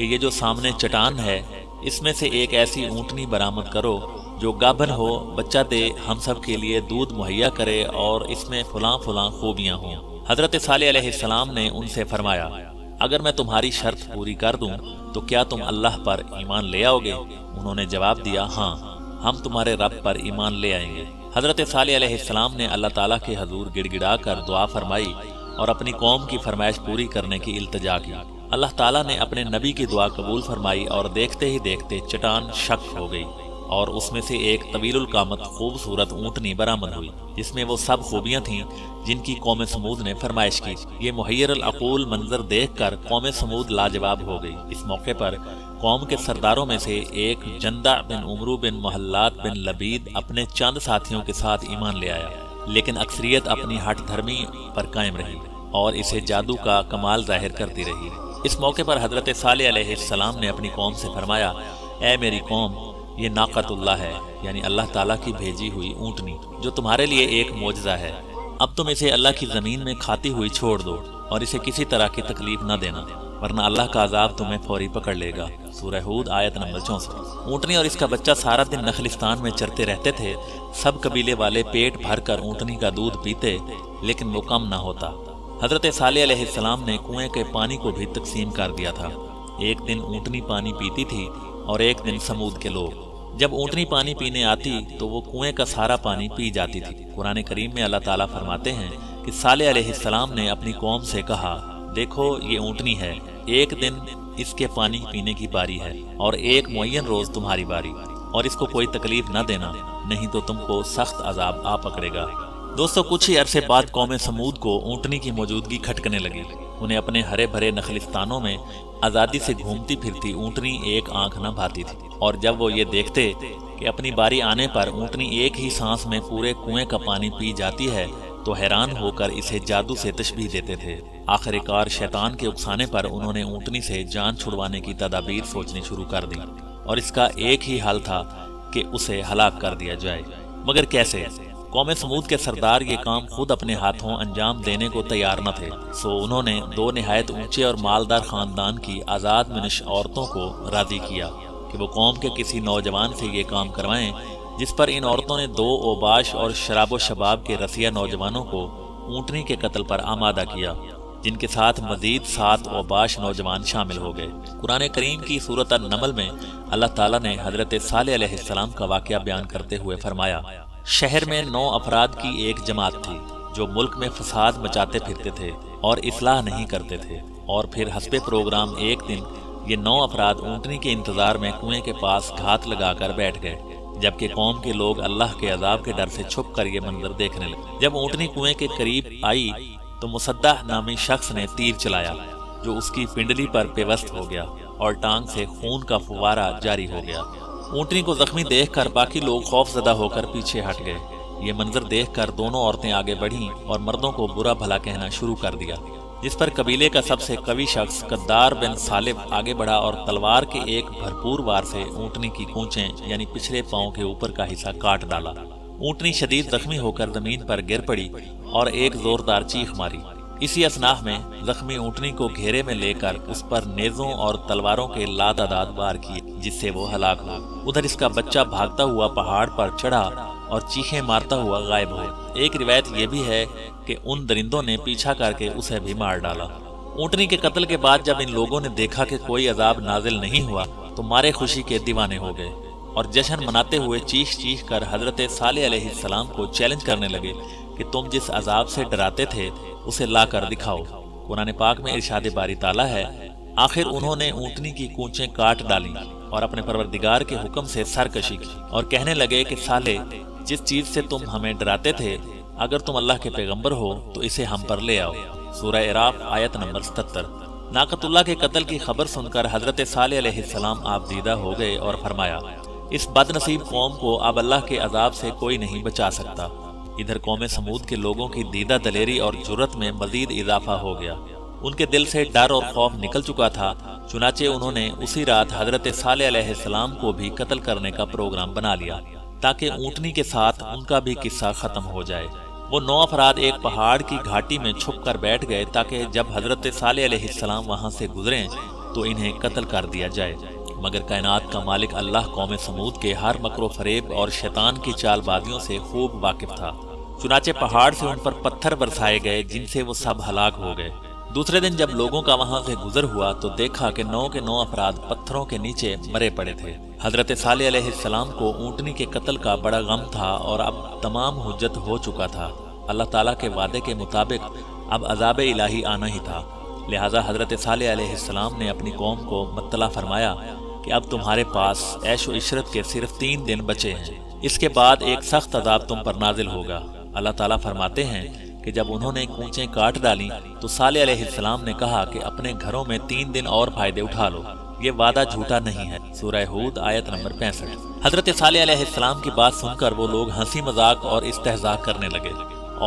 کہ یہ جو سامنے چٹان ہے اس میں سے ایک ایسی اونٹنی برآمد کرو جو گابھن ہو، بچہ دے، ہم سب کے لیے دودھ مہیا کرے اور اس میں فلاں فلاں خوبیاں ہوں۔ حضرت صالح علیہ السلام نے ان سے فرمایا، اگر میں تمہاری شرط پوری کر دوں تو کیا تم اللہ پر ایمان لے آؤ گے؟ انہوں نے جواب دیا، ہاں، ہم تمہارے رب پر ایمان لے آئیں گے۔ حضرت صالح علیہ السلام نے اللہ تعالیٰ کے حضور گڑ گڑا کر دعا فرمائی اور اپنی قوم کی فرمائش پوری کرنے کی التجا کی۔ اللہ تعالیٰ نے اپنے نبی کی دعا قبول فرمائی اور دیکھتے ہی دیکھتے چٹان شق ہو گئی اور اس میں سے ایک طویل القامت خوبصورت اونٹنی برآمد ہوئی جس میں وہ سب خوبیاں تھیں جن کی قوم سمود نے فرمائش کی۔ یہ محیر العقول منظر دیکھ کر قوم سمود لاجواب ہو گئی۔ اس موقع پر قوم کے سرداروں میں سے ایک جندع بن عمرو بن محلات بن لبید اپنے چند ساتھیوں کے ساتھ ایمان لے آیا، لیکن اکثریت اپنی ہٹ دھرمی پر قائم رہی اور اسے جادو کا کمال ظاہر کرتی رہی۔ اس موقع پر حضرت صالح علیہ السلام نے اپنی قوم سے فرمایا، اے میری قوم، یہ ناقۃ اللہ ہے، یعنی اللہ تعالیٰ کی بھیجی ہوئی اونٹنی جو تمہارے لیے ایک معجزہ ہے۔ اب تم اسے اللہ کی زمین میں کھاتی ہوئی چھوڑ دو اور اسے کسی طرح کی تکلیف نہ دینا، ورنہ اللہ کا عذاب تمہیں فوری پکڑ لے گا۔ سورہ ہود آیت نمبر 64۔ اونٹنی اور اس کا بچہ سارا دن نخلستان میں چرتے رہتے تھے۔ سب قبیلے والے پیٹ بھر کر اونٹنی کا دودھ پیتے، لیکن وہ کم نہ ہوتا۔ حضرت صالح علیہ السلام نے کنویں کے پانی کو بھی تقسیم کر دیا تھا۔ ایک دن اونٹنی پانی پیتی تھی اور ایک دن سمود کے لوگ۔ جب اونٹنی پانی پینے آتی تو وہ کنویں کا سارا پانی پی جاتی تھی۔ قرآن کریم میں اللہ تعالیٰ فرماتے ہیں کہ صالح علیہ السلام نے اپنی قوم سے کہا، دیکھو یہ اونٹنی ہے، ایک دن اس کے پانی پینے کی باری ہے اور ایک معین روز تمہاری باری، اور اس کو کوئی تکلیف نہ دینا، نہیں تو تم کو سخت عذاب آ پکڑے گا۔ دوستو، کچھ ہی عرصے بعد قوم سمود کو اونٹنی کی موجودگی کھٹکنے لگی۔ انہیں اپنے ہرے بھرے نخلستانوں میں آزادی سے گھومتی پھرتی اونٹنی ایک آنکھ نہ بھاتی تھی، اور جب وہ یہ دیکھتے کہ اپنی باری آنے پر اونٹنی ایک ہی سانس میں پورے کنویں کا پانی پی جاتی ہے تو حیران ہو کر اسے جادو سے تشبیہ دیتے تھے۔ آخر کار شیطان کے اکسانے پر انہوں نے اونٹنی سے جان چھڑوانے کی تدابیر سوچنی شروع کر دی، اور اس کا ایک ہی حل تھا کہ اسے ہلاک کر دیا جائے۔ مگر کیسے؟ قوم سمود کے سردار یہ کام خود اپنے ہاتھوں انجام دینے کو تیار نہ تھے، سو انہوں نے دو نہایت اونچے اور مالدار خاندان کی آزاد منش عورتوں کو راضی کیا کہ وہ قوم کے کسی نوجوان سے یہ کام کروائیں، جس پر ان عورتوں نے دو اوباش اور شراب و شباب کے رسیہ نوجوانوں کو اونٹنی کے قتل پر آمادہ کیا، جن کے ساتھ مزید 7 اوباش نوجوان شامل ہو گئے۔ قرآن کریم کی سورۃ النمل میں اللہ تعالیٰ نے حضرت صالح علیہ السلام کا واقعہ بیان کرتے ہوئے فرمایا، شہر میں 9 افراد کی ایک جماعت تھی جو ملک میں فساد مچاتے پھرتے تھے اور اصلاح نہیں کرتے تھے، اور پھر حسب پروگرام ایک دن یہ 9 افراد اونٹنی کے انتظار میں کنویں کے پاس گھات لگا کر بیٹھ گئے، جبکہ قوم کے لوگ اللہ کے عذاب کے ڈر سے چھپ کر یہ منظر دیکھنے لگے۔ جب اونٹنی کنویں کے قریب آئی تو مصدح نامی شخص نے تیر چلایا جو اس کی پنڈلی پر پیوست ہو گیا اور ٹانگ سے خون کا فوارہ جاری ہو گیا۔ اونٹنی کو زخمی دیکھ کر باقی لوگ خوف زدہ ہو کر پیچھے ہٹ گئے۔ یہ منظر دیکھ کر دونوں عورتیں آگے بڑھیں اور مردوں کو برا بھلا کہنا شروع کر دیا، جس پر قبیلے کا سب سے قوی شخص قدار بن صالب آگے بڑھا اور تلوار کے ایک بھرپور وار سے اونٹنی کی کونچیں یعنی پچھلے پاؤں کے اوپر کا حصہ کاٹ ڈالا۔ اونٹنی شدید زخمی ہو کر زمین پر گر پڑی اور ایک زوردار چیخ ماری۔ اسی اثناء میں زخمی اونٹنی کو گھیرے میں لے کر اس پر نیزوں اور تلواروں کے لاتعداد وار کیے، جس سے وہ ہلاک ہو۔ ادھر اس کا بچہ بھاگتا ہوا پہاڑ پر چڑھا اور چیخیں مارتا ہوا غائب ہو۔ ایک روایت یہ بھی ہے کہ ان درندوں نے پیچھا کر کے اسے بھی مار ڈالا۔ اونٹنی کے قتل کے بعد جب ان لوگوں نے دیکھا کہ کوئی عذاب نازل نہیں ہوا تو مارے خوشی کے دیوانے ہو گئے اور جشن مناتے ہوئے چیخ چیخ کر حضرت صالح علیہ السلام کو چیلنج کرنے لگے کہ تم جس عذاب سے ڈراتے تھے اسے لا کر دکھاؤ۔ قرآن پاک میں ارشاد باری تعالیٰ ہے، آخر انہوں نے اونٹنی کی کونچیں کاٹ ڈالیں اور اپنے پروردگار کے حکم سے سرکشی کی اور کہنے لگے کہ صالح، جس چیز سے تم ہمیں ڈراتے تھے، اگر تم اللہ کے پیغمبر ہو تو اسے ہم پر لے آؤ۔ سورہ اعراف آیت نمبر 77۔ ناقۃ اللہ کے قتل کی خبر سن کر حضرت صالح علیہ السلام آپ دیدہ ہو گئے اور فرمایا، اس بد نصیب قوم کو اب اللہ کے عذاب سے کوئی نہیں بچا سکتا۔ ادھر قوم سمود کے لوگوں کی دیدہ دلیری اور جرت میں مزید اضافہ ہو گیا۔ ان کے دل سے ڈر اور خوف نکل چکا تھا، چنانچہ انہوں نے اسی رات حضرت صالح علیہ السلام کو بھی قتل کرنے کا پروگرام بنا لیا تاکہ اونٹنی کے ساتھ ان کا بھی قصہ ختم ہو جائے۔ وہ 9 افراد ایک پہاڑ کی گھاٹی میں چھپ کر بیٹھ گئے تاکہ جب حضرت صالح علیہ السلام وہاں سے گزریں تو انہیں قتل کر دیا جائے، مگر کائنات کا مالک اللہ قوم سمود کے ہر مکر و فریب اور شیطان کی چال بازیوں سے خوب واقف تھا۔ چنانچہ پہاڑ سے ان پر پتھر برسائے گئے جن سے وہ سب ہلاک ہو گئے۔ دوسرے دن جب لوگوں کا وہاں سے گزر ہوا تو دیکھا کہ 9 کے 9 افراد پتھروں کے نیچے مرے پڑے تھے۔ حضرت صالح علیہ السلام کو اونٹنی کے قتل کا بڑا غم تھا اور اب تمام حجت ہو چکا تھا۔ اللہ تعالیٰ کے وعدے کے مطابق اب عذاب الہی آنا ہی تھا، لہٰذا حضرت صالح علیہ السلام نے اپنی قوم کو مطلع فرمایا کہ اب تمہارے پاس عیش و عشرت کے صرف 3 دن بچے ہیں، اس کے بعد ایک سخت عذاب تم پر نازل ہوگا۔ اللہ تعالیٰ فرماتے ہیں کہ جب انہوں نے کوچیں کاٹ ڈالیں تو صالح علیہ السلام نے کہا کہ اپنے گھروں میں 3 دن اور فائدے اٹھا لو، یہ وعدہ جھوٹا نہیں ہے۔ سورہ ہود آیت نمبر 65۔ حضرت صالح علیہ السلام کی بات سن کر وہ لوگ ہنسی مذاق اور استہزاء کرنے لگے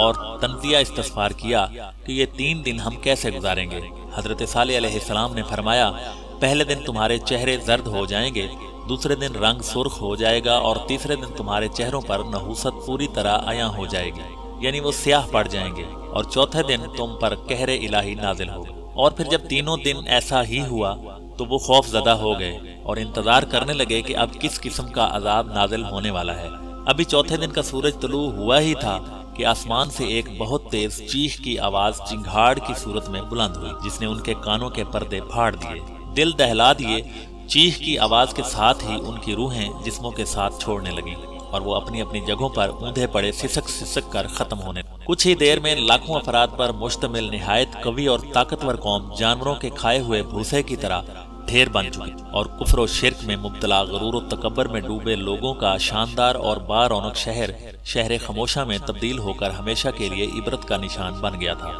اور تنزیہ استغفار کیا کہ یہ 3 دن ہم کیسے گزاریں گے۔ حضرت صالح علیہ السلام نے فرمایا، پہلے دن تمہارے چہرے زرد ہو جائیں گے، دوسرے دن رنگ سرخ ہو جائے گا اور تیسرے دن تمہارے چہروں پر نحوست پوری طرح عیاں ہو جائے گی، یعنی وہ سیاہ پڑ جائیں گے، اور چوتھے دن تم پر قہر الہی نازل ہوگا۔ اور پھر جب تینوں دن ایسا ہی ہوا تو وہ خوف زدہ ہو گئے اور انتظار کرنے لگے کہ اب کس قسم کا عذاب نازل ہونے والا ہے۔ ابھی چوتھے دن کا سورج طلوع ہوا ہی تھا کہ آسمان سے ایک بہت تیز چیخ کی آواز چنگھاڑ کی صورت میں بلند ہوئی، جس نے ان کے کانوں کے پردے پھاڑ دیے، دل دہلا دیے۔ چیخ کی آواز کے ساتھ ہی ان کی روحیں جسموں کے ساتھ چھوڑنے لگیں اور وہ اپنی اپنی جگہوں پر اوندھے پڑے سسک سسک کر ختم ہونے۔ کچھ ہی دیر میں لاکھوں افراد پر مشتمل نہایت قوی اور طاقتور قوم جانوروں کے کھائے ہوئے بھوسے کی طرح ڈھیر بن چکی، اور کفر و شرک میں مبتلا غرور و تکبر میں ڈوبے لوگوں کا شاندار اور با رونق شہر خموشہ میں تبدیل ہو کر ہمیشہ کے لیے عبرت کا نشان بن گیا تھا۔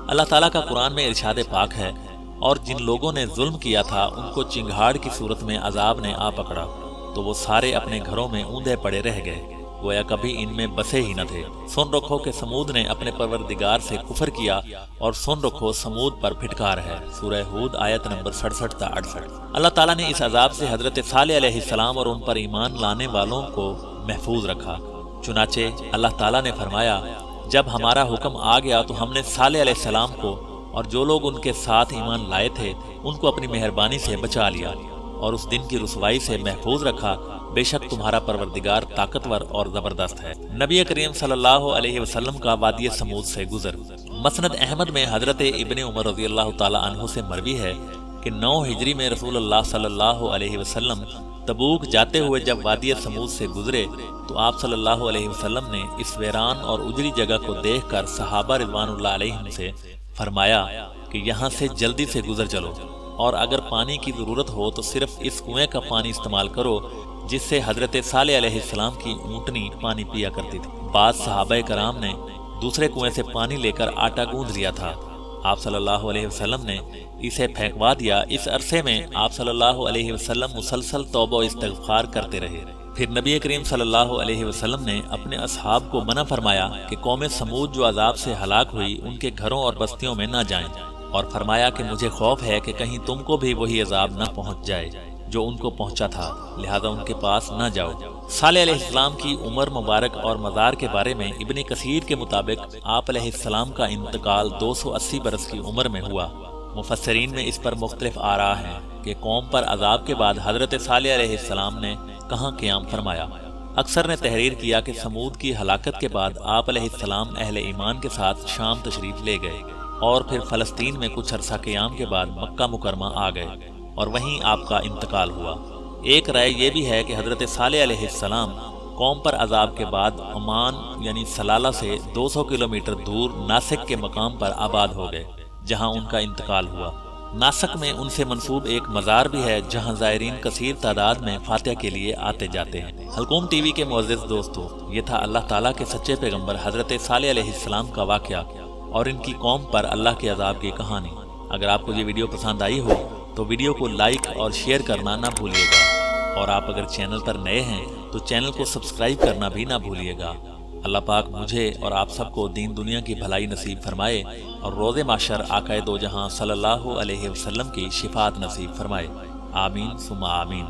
اللہ تعالیٰ کا قرآن میں ارشاد پاک ہے، اور جن لوگوں نے ظلم کیا تھا ان کو چنگھاڑ کی صورت میں عذاب نے آ پکڑا تو وہ سارے اپنے گھروں میں اوندھے پڑے رہ گئے، گویا کبھی ان میں بسے ہی نہ تھے۔ سن رکھو کہ سمود نے اپنے پروردگار سے کفر کیا، اور سن رکھو سمود پر پھٹکار ہے۔ سورہ ہود آیت نمبر 67 تا 68۔ اللہ تعالیٰ نے اس عذاب سے حضرت صالح علیہ السلام اور ان پر ایمان لانے والوں کو محفوظ رکھا۔ چنانچہ اللہ تعالیٰ نے فرمایا، جب ہمارا حکم آ گیا تو ہم نے صالح علیہ السلام کو اور جو لوگ ان کے ساتھ ایمان لائے تھے ان کو اپنی مہربانی سے بچا لیا اور اس دن کی رسوائی سے محفوظ رکھا، بے شک تمہارا پروردگار طاقتور اور زبردست ہے۔ نبی کریم صلی اللہ علیہ وسلم کا وادی سمود سے گزر۔ مسند احمد میں حضرت ابن عمر رضی اللہ تعالی عنہ سے مروی ہے کہ 9 ہجری میں رسول اللہ صلی اللہ علیہ وسلم تبوک جاتے ہوئے جب وادی سمود سے گزرے تو آپ صلی اللہ علیہ وسلم نے اس ویران اور اجڑی جگہ کو دیکھ کر صحابہ رضوان اللہ علیہم سے فرمایا کہ یہاں سے جلدی سے گزر چلو، اور اگر پانی کی ضرورت ہو تو صرف اس کنویں کا پانی استعمال کرو جس سے حضرت صالح علیہ السلام کی اونٹنی پانی پیا کرتی تھی۔ بعض صحابہ کرام نے دوسرے کنویں سے پانی لے کر آٹا گوندھ لیا تھا، آپ صلی اللہ علیہ وسلم نے اسے پھینکوا دیا۔ اس عرصے میں آپ صلی اللہ علیہ وسلم مسلسل توبہ و استغفار کرتے رہے۔ پھر نبی کریم صلی اللہ علیہ وسلم نے اپنے اصحاب کو منع فرمایا کہ قوم سمود جو عذاب سے ہلاک ہوئی ان کے گھروں اور بستیوں میں نہ جائیں، اور فرمایا کہ مجھے خوف ہے کہ کہیں تم کو بھی وہی عذاب نہ پہنچ جائے جو ان کو پہنچا تھا، لہذا ان کے پاس نہ جاؤ۔ صالح علیہ السلام کی عمر مبارک اور مزار کے بارے میں ابن کثیر کے مطابق آپ علیہ السلام کا انتقال 280 برس کی عمر میں ہوا۔ مفسرین میں اس پر مختلف آراء ہیں کہ قوم پر عذاب کے بعد حضرت صالح علیہ السلام نے کہاں قیام فرمایا۔ اکثر نے تحریر کیا کہ سمود کی ہلاکت کے بعد آپ علیہ السلام اہل ایمان کے ساتھ شام تشریف لے گئے اور پھر فلسطین میں کچھ عرصہ قیام کے بعد مکہ مکرمہ آ گئے اور وہیں آپ کا انتقال ہوا۔ ایک رائے یہ بھی ہے کہ حضرت صالح علیہ السلام قوم پر عذاب کے بعد عمان یعنی سلالہ سے 200 کلومیٹر دور ناسک کے مقام پر آباد ہو گئے جہاں ان کا انتقال ہوا۔ ناسک میں ان سے منسوب ایک مزار بھی ہے جہاں زائرین کثیر تعداد میں فاتحہ کے لیے آتے جاتے ہیں۔ حلقوم ٹی وی کے معزز دوستو، یہ تھا اللہ تعالیٰ کے سچے پیغمبر حضرت صالح علیہ السلام کا واقعہ اور ان کی قوم پر اللہ کے عذاب کی کہانی۔ اگر آپ کو یہ ویڈیو پسند آئی ہو تو ویڈیو کو لائک اور شیئر کرنا نہ بھولیے گا، اور آپ اگر چینل پر نئے ہیں تو چینل کو سبسکرائب کرنا بھی نہ بھولیے گا۔ اللہ پاک مجھے اور آپ سب کو دین دنیا کی بھلائی نصیب فرمائے اور روز محشر آقا دو جہاں صلی اللہ علیہ وسلم کی شفاعت نصیب فرمائے۔ آمین ثم آمین۔